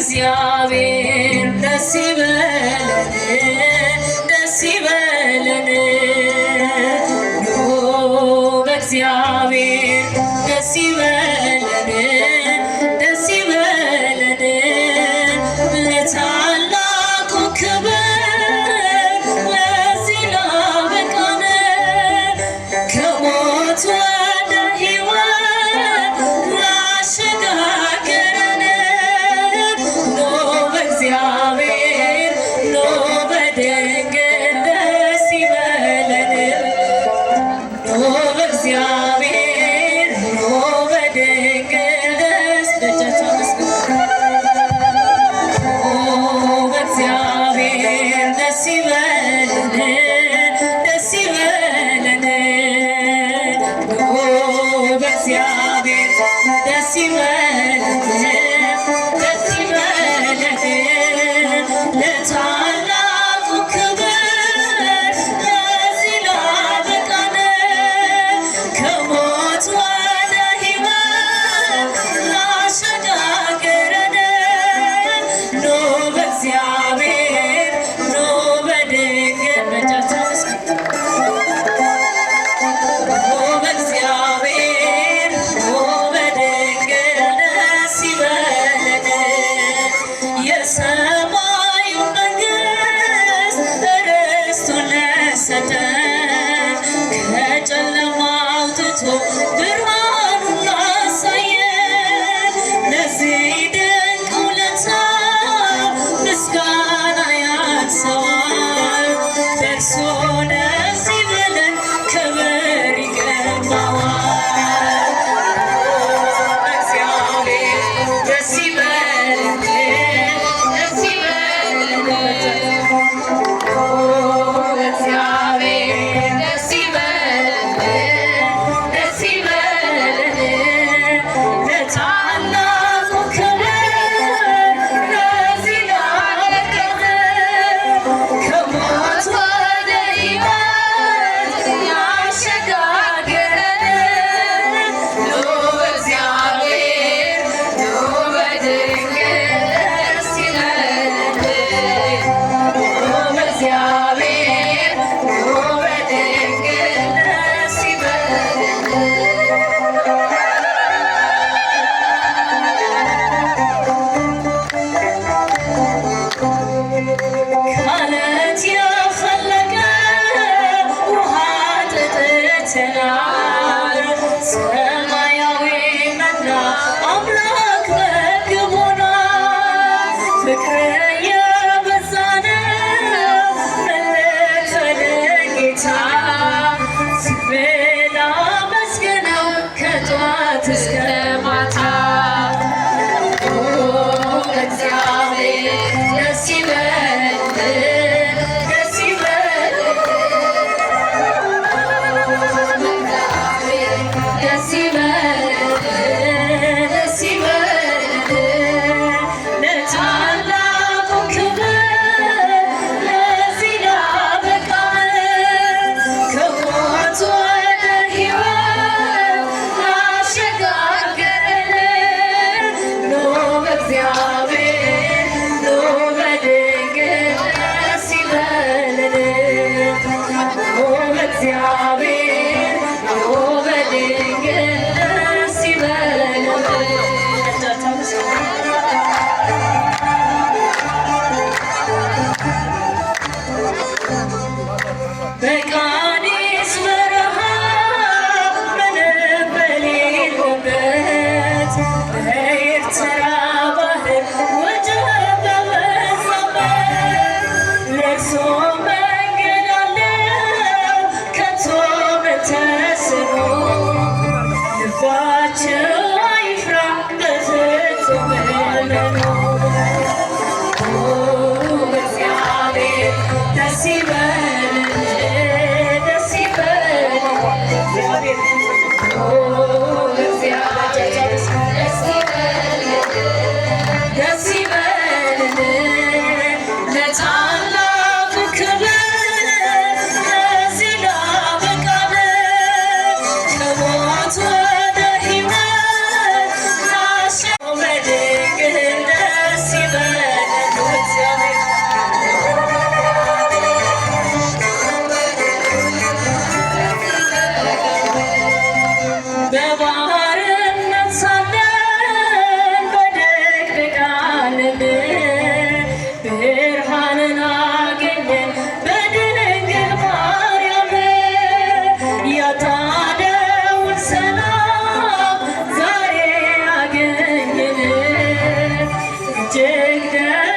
በእግዚአብሔር ደስ ይበለን ደስ ይበለን ኑ በእግዚአብሔር ደስ ይበለን ደስ ይበለን ለታላቁ ክብር ለዚህ ላበቃን ከሞት ወደ ሕይወት ላሸጋገረን ኑ በእግዚአብሔር ኑ በድንግል ደስ ይበለን ኑ በእግዚአብሔር ኑ በድንግል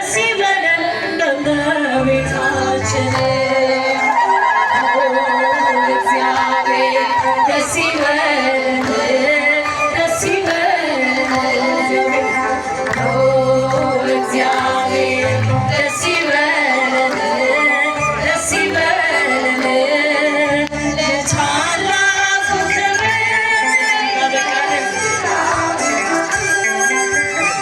ደስ ይበለን በእመቤታችን እግዚአብሔር ደስ ይበለን ደስ ይበለን እግዚአብሔር ደስ ይበለን ደስ ይበለን ለታላቁ ክብር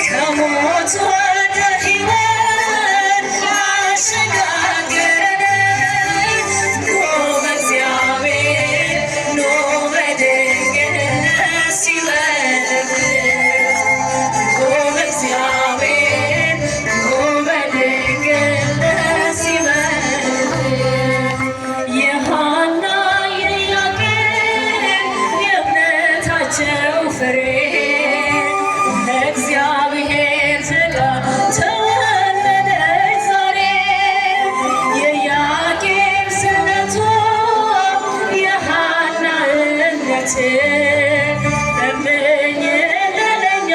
ከሞት ወደ ሕይወት አሸጋገረን ኑ በእግዚአብሔር ኑ በድንግል ደስ ይበለን ኑ በእግዚአብሔር ኑ በድንግል ደስ ይበለን የሐና የኢያቄም የእምነታቸው ፍሬ እግዚአብሔር ሥጋ ተወለደች ዛሬ የኢያቄም ስእለቱ የሐና እምነት ለምኝልን ለእኛ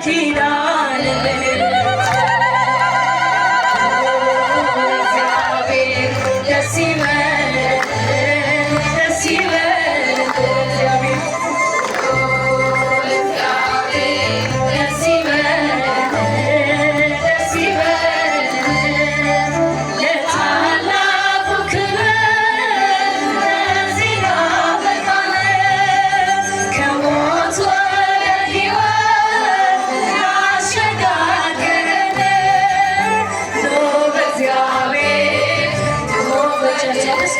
ኪዳንልን እግዚአብሔር ደስ ይበለን ደስ ይበለን እግዚአብሔር ደስ ይበለን ደስ ይበለን ለታላቁ ክብር ለዚህ ያበቃን ከሞት ወደ ሕይወት ያሸጋገረን ኑ በእግዚአብሔር ኑ በቸርች